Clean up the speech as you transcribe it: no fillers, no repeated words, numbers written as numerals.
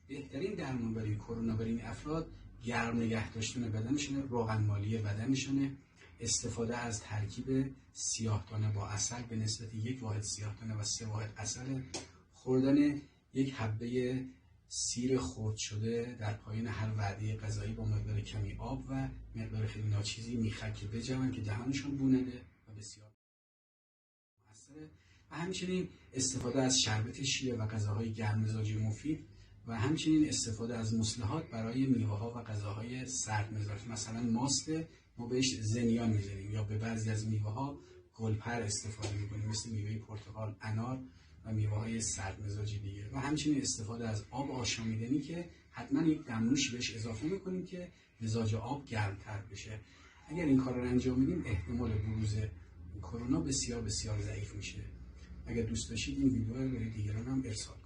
بهترین درمان برای کرونا برای این افراد گرم نگه داشتن بدنشونه، روغن مالی بدنشونه، استفاده از ترکیب سیاه‌دانه با عسل به نسبت 1 واحد سیاه‌دانه و 3 واحد عسل، خوردن 1 حبه سیر خرد شده در پایین هر وعده غذایی با مقدار کمی آب و مقدار خیلی ناچیزی میخک که بجوند که دهانشون بو نده و بسیار موثره. و همچنین استفاده از شربت شیره و غذاهای گرم‌مزاجی مفید و همچنین استفاده از مصلحات برای میوه‌ها و غذاهای سردمزاج. مثلا ماست ما بهش زنیان می‌زنیم یا به بعضی از میوه‌ها گلپر استفاده می‌کنیم مثل میوه پرتقال، انار و میوه‌های سردمزاجی دیگه. و همچنین استفاده از آب آشامیدنی که حتما یک دمنوش بهش اضافه می‌کنیم که مزاج آب گرم‌تر بشه. اگر این کار رو انجام میدیم احتمال بروز کرونا بسیار بسیار ضعیف میشه. اگر دوست داشتید این ویدیو رو برای دیگران هم ارسال